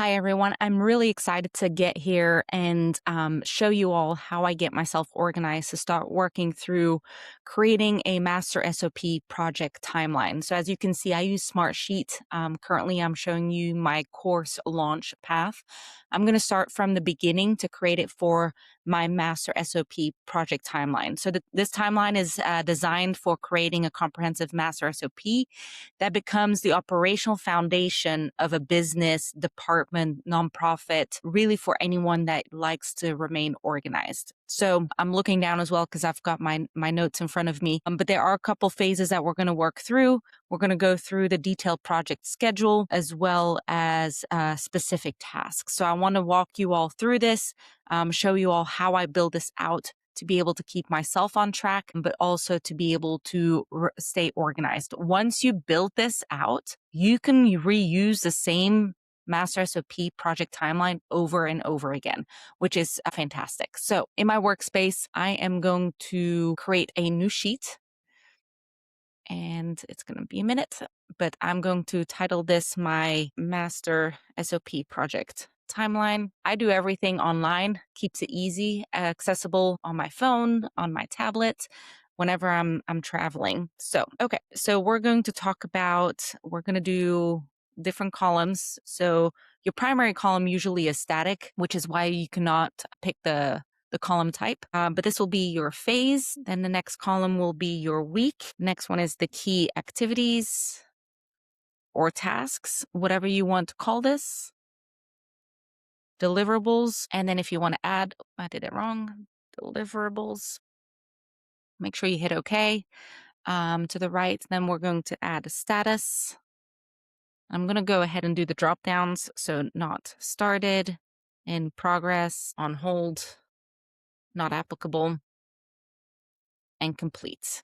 Hi, everyone. I'm really excited to get here and show you all how I get myself organized to start working through creating a master SOP project timeline. So as you can see, I use Smartsheet. Currently, I'm showing you my course launch path. I'm going to start from the beginning to create it for my master SOP project timeline. So this timeline is designed for creating a comprehensive master SOP that becomes the operational foundation of a business, department, nonprofit, really for anyone that likes to remain organized. So I'm looking down as well because I've got my notes in front of me. But there are a couple phases that we're going to work through. We're going to go through the detailed project schedule as well as specific tasks. So I want to walk you all through this, show you all how I build this out to be able to keep myself on track, but also to be able to stay organized. Once you build this out, you can reuse the same Master SOP project timeline over and over again, which is fantastic. So in my workspace, I am going to create a new sheet, and it's going to be a minute, but I'm going to title this my Master SOP project timeline. I do everything online, keeps it easy, accessible on my phone, on my tablet, whenever I'm traveling. So we're going to do different columns. So your primary column usually is static, which is why you cannot pick the column type, but this will be your phase. Then the next column will be your week. Next one is the key activities or tasks, whatever you want to call this. Deliverables. And then if you want to add, I did it wrong, deliverables, make sure you hit OK. To the right, then we're going to add a status. I'm going to go ahead and do the drop downs. So not started, in progress, on hold, not applicable, and complete.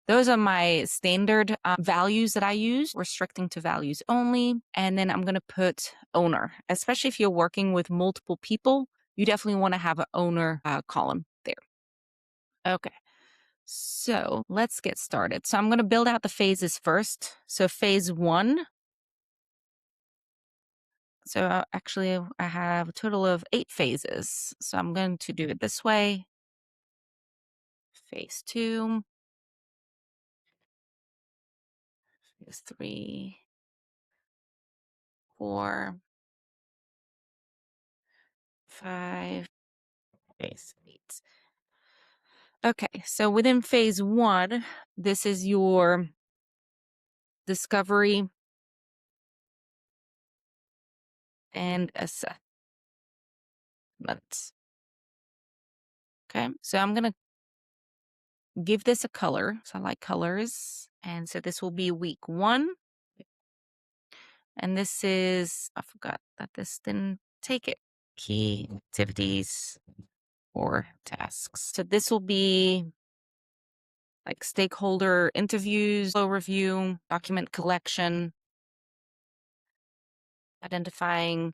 Those are my standard values that I use, restricting to values only. And then I'm going to put owner, especially if you're working with multiple people, you definitely want to have an owner column there. Okay, so let's get started. So I'm going to build out the phases first. So phase 1. So actually I have a total of 8 phases. So I'm going to do it this way. Phase 2. Phase 3. 4. 5. Phase 8. Okay, so within phase 1, this is your discovery and assessment. Okay, so I'm going to give this a color. So I like colors. And so this will be week 1. And this is, I forgot that this didn't take it. Key activities or tasks. So this will be like stakeholder interviews, flow review, document collection, identifying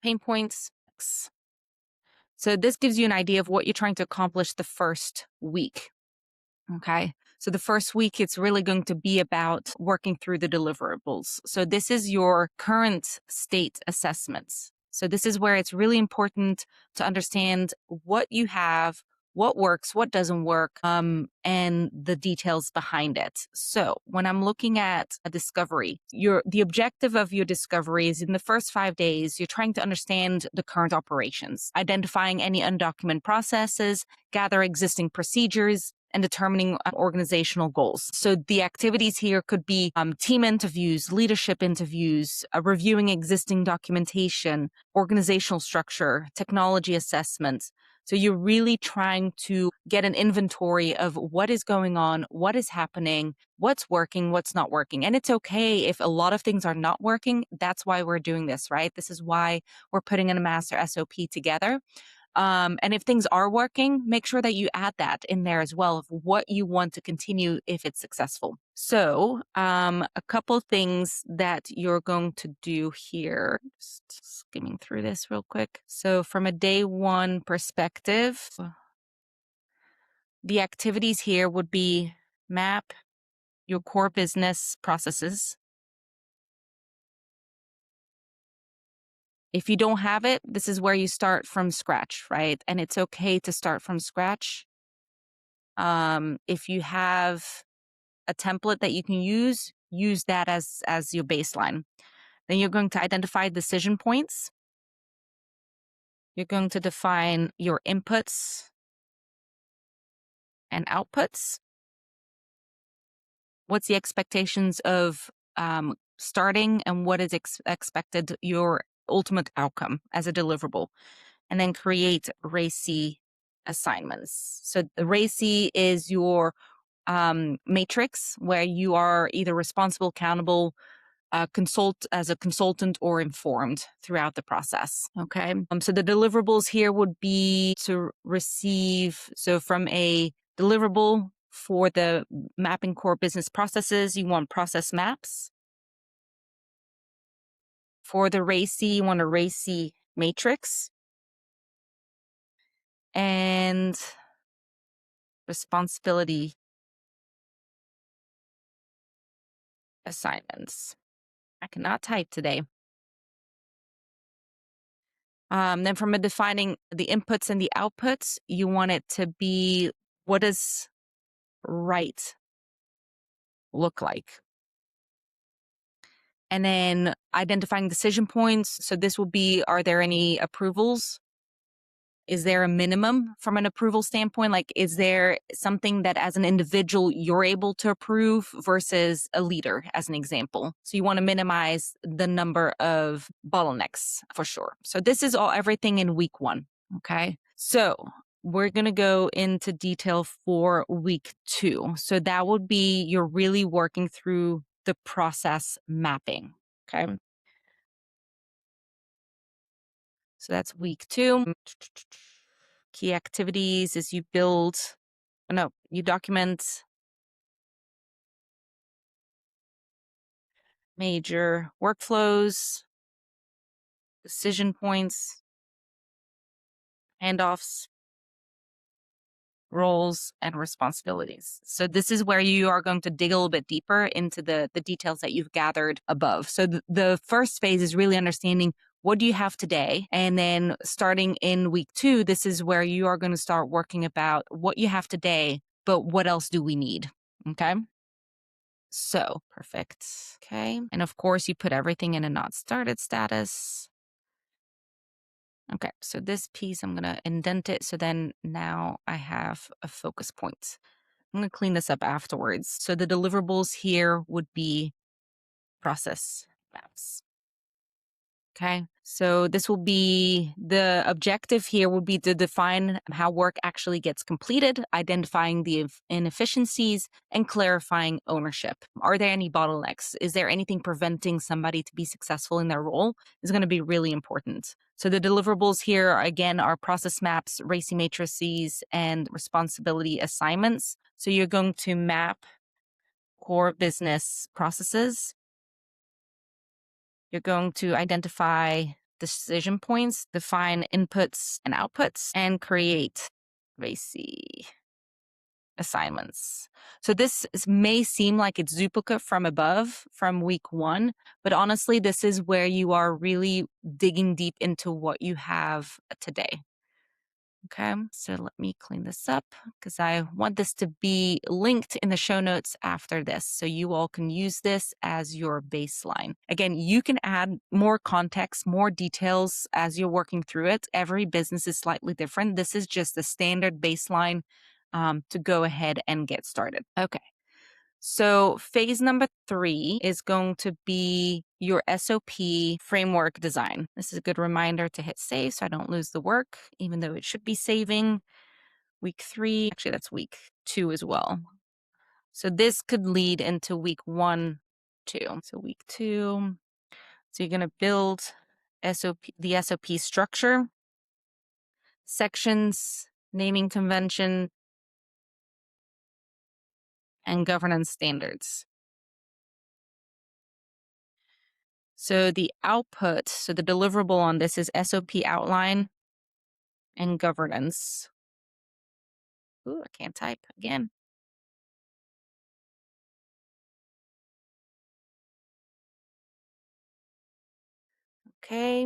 pain points. So this gives you an idea of what you're trying to accomplish the first week. Okay. So the first week, it's really going to be about working through the deliverables. So this is your current state assessments. So this is where it's really important to understand what you have, what works, what doesn't work, and the details behind it. So when I'm looking at a discovery, the objective of your discovery is in the first 5 days, you're trying to understand the current operations, identifying any undocumented processes, gather existing procedures, and determining organizational goals. So the activities here could be team interviews, leadership interviews, reviewing existing documentation, organizational structure, technology assessments. So you're really trying to get an inventory of what is going on, what is happening, what's working, what's not working. And it's okay if a lot of things are not working. That's why we're doing this, right? This is why we're putting in a master SOP together. And if things are working, make sure that you add that in there as well of what you want to continue if it's successful. So a couple things that you're going to do here, just skimming through this real quick. So from a day 1 perspective, the activities here would be map your core business processes, If you don't have it, this is where you start from scratch, right? And it's okay to start from scratch. If you have a template that you can use that as your baseline. Then you're going to identify decision points. You're going to define your inputs and outputs. What's the expectations of starting, and what is expected your ultimate outcome as a deliverable? And then create RACI assignments. So the RACI is your matrix where you are either responsible, accountable, consult as a consultant, or informed throughout the process. Okay. So the deliverables here would be to receive, so from a deliverable for the mapping core business processes, you want process maps. For the RACI, you want a RACI matrix. And responsibility assignments. I cannot type today. Then from a defining the inputs and the outputs, you want it to be, what does right look like? And then identifying decision points. So this will be, are there any approvals? Is there a minimum from an approval standpoint? Like, is there something that as an individual you're able to approve versus a leader, as an example? So you want to minimize the number of bottlenecks for sure. So this is everything in week 1. Okay. So we're going to go into detail for week 2. So that would be, you're really working through the process mapping. Okay. So that's week 2. Key activities is you document major workflows, decision points, handoffs, roles, and responsibilities. So this is where you are going to dig a little bit deeper into the details that you've gathered above. So the first phase is really understanding, what do you have today? And then starting in week 2, this is where you are going to start working about what you have today, but what else do we need? Okay. So perfect. Okay. And of course, you put everything in a not started status. Okay. So this piece, I'm going to indent it. So then now I have a focus point. I'm going to clean this up afterwards. So the deliverables here would be process maps. Okay. So this will be, the objective here would be to define how work actually gets completed, identifying the inefficiencies, and clarifying ownership. Are there any bottlenecks? Is there anything preventing somebody to be successful in their role? Is going to be really important. So the deliverables here, again, are process maps, RACI matrices, and responsibility assignments. So you're going to map core business processes. You're going to identify decision points, define inputs and outputs, and create RACI assignments. So this may seem like it's duplicate from above, from week 1, but honestly, this is where you are really digging deep into what you have today. Okay, so let me clean this up because I want this to be linked in the show notes after this, so you all can use this as your baseline. Again, you can add more context, more details as you're working through it. Every business is slightly different. This is just the standard baseline to go ahead and get started. Okay. So phase number 3 is going to be your SOP framework design. This is a good reminder to hit save so I don't lose the work, even though it should be saving. Week 3, actually that's week 2 as well. So this could lead into week 1, 2. So week 2, so you're going to build the SOP structure, sections, naming convention, and governance standards. So the output, so the deliverable on this is SOP outline and governance. Ooh, I can't type again. Okay.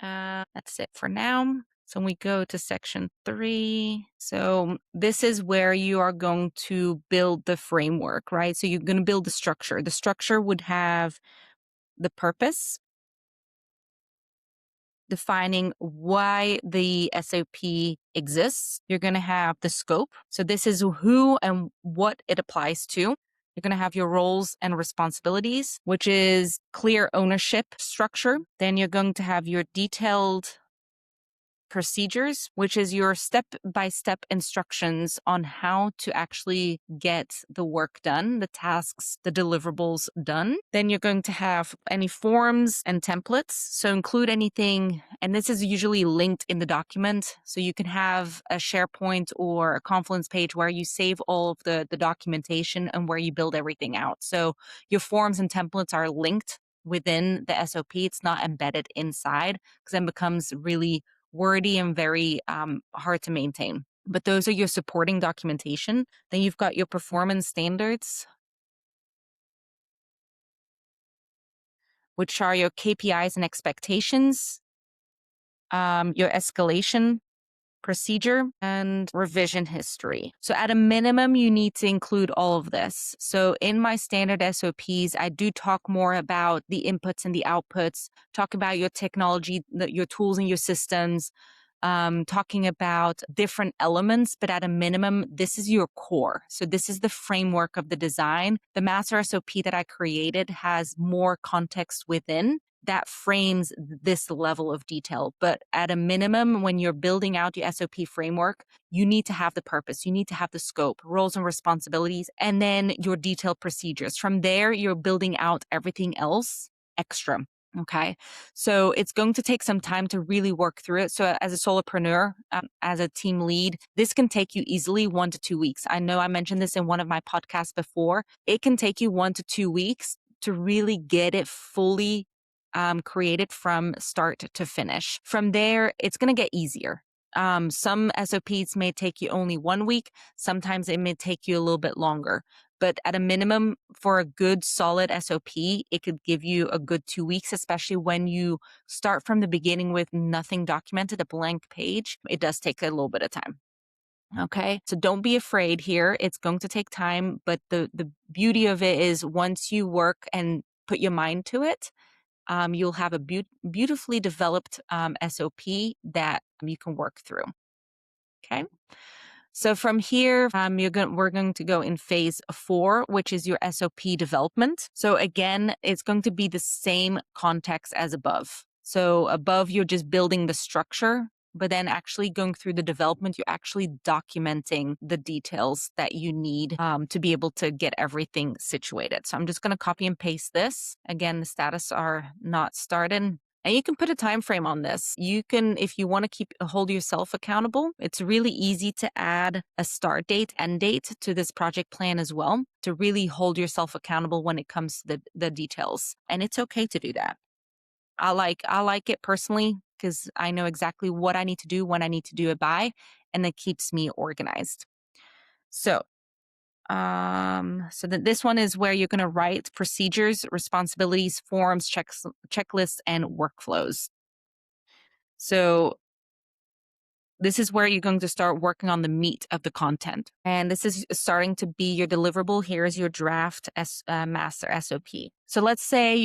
That's it for now. So we go to section 3. So this is where you are going to build the framework, right? So you're going to build the structure. The structure would have the purpose, defining why the SOP exists. You're going to have the scope. So this is who and what it applies to. You're going to have your roles and responsibilities, which is clear ownership structure. Then you're going to have your detailed procedures, which is your step-by-step instructions on how to actually get the work done, the tasks, the deliverables done. Then you're going to have any forms and templates. So include anything, and this is usually linked in the document. So you can have a SharePoint or a Confluence page where you save all of the documentation and where you build everything out. So your forms and templates are linked within the SOP. It's not embedded inside, because then it becomes really wordy and very hard to maintain. But those are your supporting documentation. Then you've got your performance standards, which are your KPIs and expectations, your escalation procedure, and revision history. So at a minimum, you need to include all of this. So in my standard SOPs, I do talk more about the inputs and the outputs, talk about your technology, your tools and your systems, talking about different elements, but at a minimum, this is your core. So this is the framework of the design. The Master SOP that I created has more context within that frames this level of detail. But at a minimum, when you're building out your SOP framework, you need to have the purpose, you need to have the scope, roles and responsibilities, and then your detailed procedures. From there, you're building out everything else extra. Okay. So it's going to take some time to really work through it. So as a solopreneur, as a team lead, this can take you easily 1 to 2 weeks. I know I mentioned this in one of my podcasts before. It can take you 1 to 2 weeks to really get it fully created from start to finish. From there, it's going to get easier. Some SOPs may take you only 1 week. Sometimes it may take you a little bit longer. But at a minimum, for a good solid SOP, it could give you a good 2 weeks, especially when you start from the beginning with nothing documented, a blank page. It does take a little bit of time. Okay. So don't be afraid here. It's going to take time. But the beauty of it is once you work and put your mind to it, you'll have a beautifully developed SOP that you can work through. Okay. So from here, we're going to go in phase 4, which is your SOP development. So again, it's going to be the same context as above. So above, you're just building the structure, but then actually going through the development, you're actually documenting the details that you need to be able to get everything situated. So I'm just going to copy and paste this. Again, the status are not started. And you can put a time frame on this. You can, if you want to hold yourself accountable, it's really easy to add a start date, end date to this project plan as well, to really hold yourself accountable when it comes to the details. And it's okay to do that. I like it personally because I know exactly what I need to do, when I need to do it by, and it keeps me organized. So this one is where you're going to write procedures, responsibilities, forms, checklists, and workflows. So this is where you're going to start working on the meat of the content. And this is starting to be your deliverable. Here's your draft master SOP. So let's say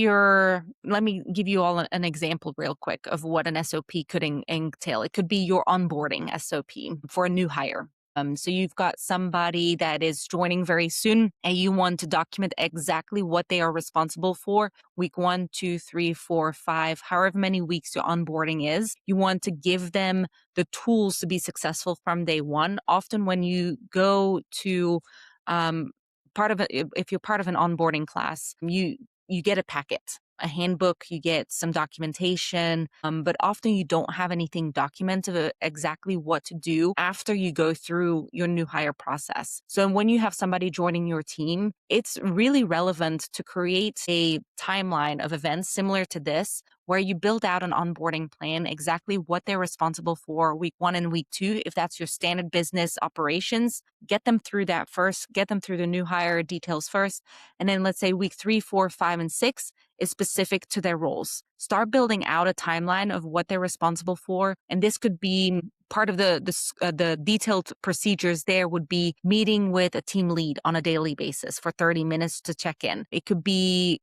let me give you all an example real quick of what an SOP could entail. It could be your onboarding SOP for a new hire. So you've got somebody that is joining very soon and you want to document exactly what they are responsible for week 1, 2, 3, 4, 5, however many weeks your onboarding is. You want to give them the tools to be successful from day one. Often when you go to if you're part of an onboarding class, you get a packet, a handbook, you get some documentation, but often you don't have anything documented of exactly what to do after you go through your new hire process. So when you have somebody joining your team, it's really relevant to create a timeline of events similar to this, where you build out an onboarding plan, exactly what they're responsible for week 1 and week 2. If that's your standard business operations, get them through that first, get them through the new hire details first. And then let's say week 3, 4, 5, and 6, is specific to their roles. Start building out a timeline of what they're responsible for. And this could be part of the detailed procedures. There would be meeting with a team lead on a daily basis for 30 minutes to check in. It could be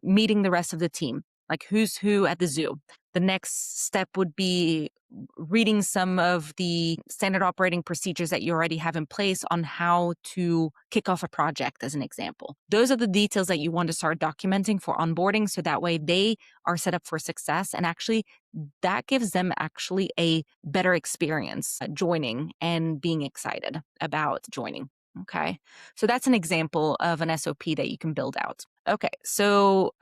meeting the rest of the team, like who's who at the zoo. The next step would be reading some of the standard operating procedures that you already have in place on how to kick off a project, as an example. Those are the details that you want to start documenting for onboarding, so that way they are set up for success, and actually that gives them actually a better experience joining and being excited about joining. Okay, so that's an example of an SOP that you can build out. Okay, so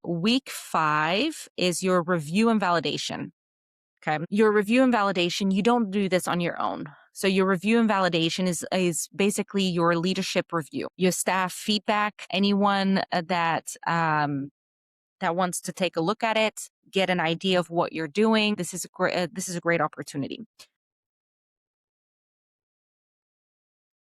week 5 is your review and validation. Okay, your review and validation, you don't do this on your own. So your review and validation is basically your leadership review, your staff feedback, anyone that wants to take a look at it, get an idea of what you're doing. This is a great opportunity.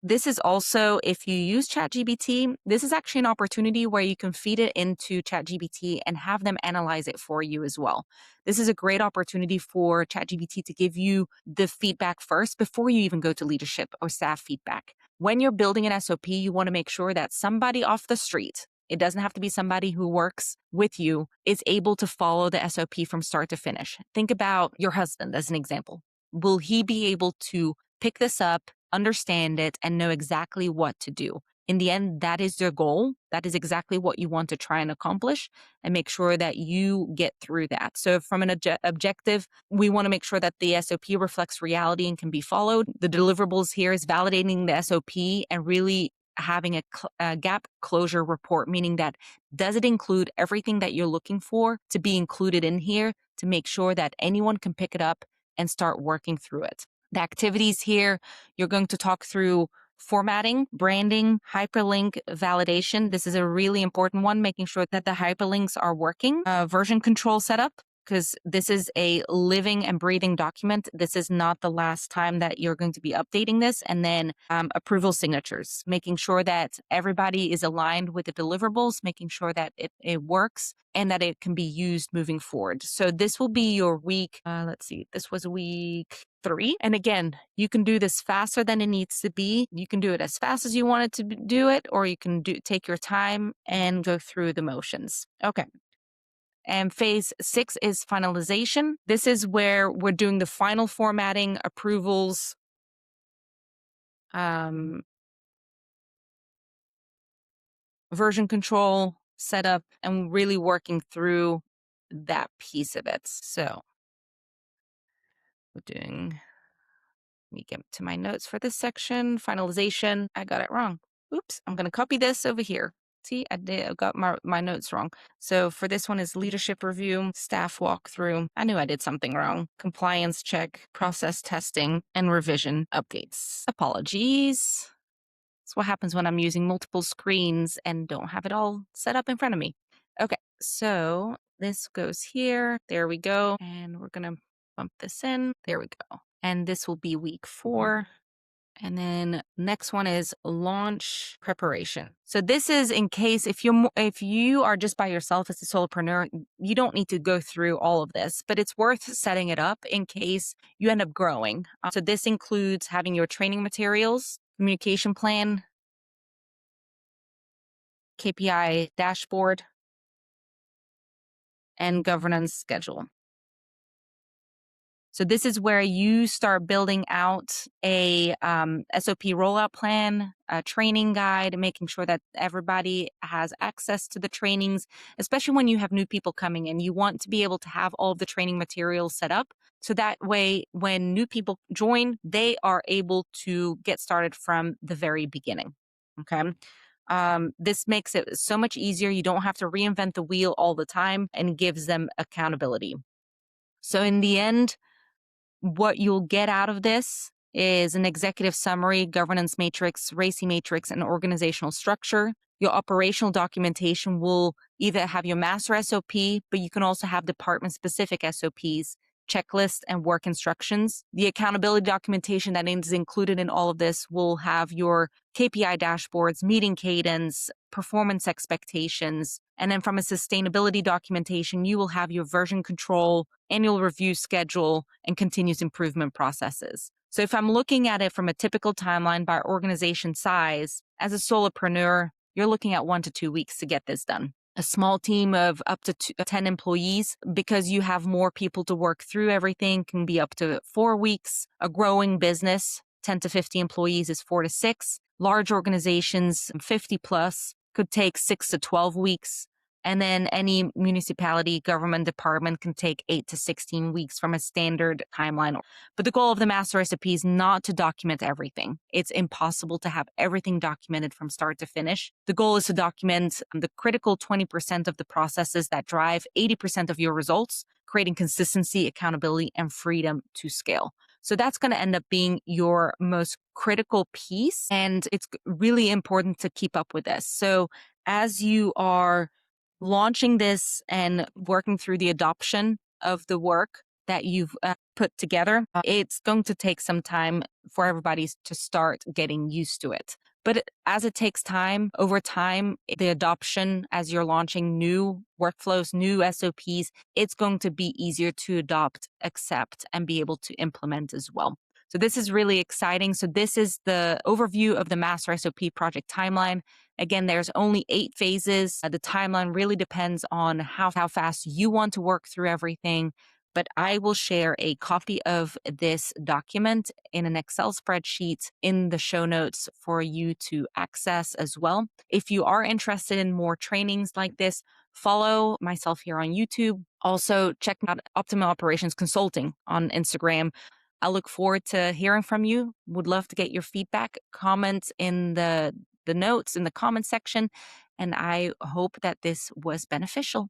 This is also, if you use ChatGPT, this is actually an opportunity where you can feed it into ChatGPT and have them analyze it for you as well. This is a great opportunity for ChatGPT to give you the feedback first before you even go to leadership or staff feedback. When you're building an SOP, you want to make sure that somebody off the street, it doesn't have to be somebody who works with you, is able to follow the SOP from start to finish. Think about your husband as an example. Will he be able to pick this up, understand it, and know exactly what to do? In the end, that is your goal. That is exactly what you want to try and accomplish, and make sure that you get through that. So from an objective, we want to make sure that the SOP reflects reality and can be followed. The deliverables here is validating the SOP and really having a gap closure report, meaning that does it include everything that you're looking for to be included in here, to make sure that anyone can pick it up and start working through it. The activities here, you're going to talk through formatting, branding, hyperlink validation. This is a really important one, making sure that the hyperlinks are working. Version control setup, because this is a living and breathing document. This is not the last time that you're going to be updating this. And then approval signatures, making sure that everybody is aligned with the deliverables, making sure that it works and that it can be used moving forward. So this will be your week. Let's see, this was week 3. And again, you can do this faster than it needs to be. You can do it as fast as you want it to do it, or you can take your time and go through the motions. Okay. And phase 6 is finalization. This is where we're doing the final formatting, approvals, version control, setup, and really working through that piece of it. So we're doing, let me get to my notes for this section. Finalization, I got it wrong. Oops, I'm going to copy this over here. See, I got my notes wrong. So for this one is leadership review, staff walkthrough. I knew I did something wrong. Compliance check, process testing, and revision updates. Apologies. That's what happens when I'm using multiple screens and don't have it all set up in front of me. Okay, so this goes here. There we go. And we're going to bump this in. There we go. And this will be week 4. And then next one is launch preparation. So this is in case if you are just by yourself as a solopreneur, you don't need to go through all of this, but it's worth setting it up in case you end up growing. So this includes having your training materials, communication plan, KPI dashboard, and governance schedule. So this is where you start building out a SOP rollout plan, a training guide, making sure that everybody has access to the trainings, especially when you have new people coming in. You want to be able to have all of the training materials set up. So that way, when new people join, they are able to get started from the very beginning. Okay. This makes it so much easier. You don't have to reinvent the wheel all the time, and gives them accountability. So in the end, what you'll get out of this is an executive summary, governance matrix, RACI matrix, and organizational structure. Your operational documentation will either have your master SOP, but you can also have department-specific SOPs, checklists, and work instructions. The accountability documentation that is included in all of this will have your KPI dashboards, meeting cadence, performance expectations. And then from a sustainability documentation, you will have your version control, annual review schedule, and continuous improvement processes. So if I'm looking at it from a typical timeline by organization size, as a solopreneur, you're looking at 1 to 2 weeks to get this done. A small team of up to 10 employees, because you have more people to work through everything, can be up to 4 weeks. A growing business, 10 to 50 employees, is 4 to 6. Large organizations, 50 plus, could take 6 to 12 weeks. And then any municipality government department can take 8 to 16 weeks from a standard timeline. But the goal of the Master SOP is not to document everything. It's impossible to have everything documented from start to finish. The goal is to document the critical 20% of the processes that drive 80% of your results, creating consistency, accountability, and freedom to scale. So that's going to end up being your most critical piece. And it's really important to keep up with this. So as you are launching this and working through the adoption of the work that you've put together, it's going to take some time for everybody to start getting used to it. But as it takes time, over time, the adoption, as you're launching new workflows, new SOPs, it's going to be easier to adopt, accept, and be able to implement as well. So this is really exciting. So this is the overview of the Master SOP project timeline. Again, there's only 8 phases. The timeline really depends on how fast you want to work through everything. But I will share a copy of this document in an Excel spreadsheet in the show notes for you to access as well. If you are interested in more trainings like this, follow myself here on YouTube. Also, check out Optima Operations Consulting on Instagram. I look forward to hearing from you. Would love to get your feedback, comments in the notes in the comment section. And I hope that this was beneficial.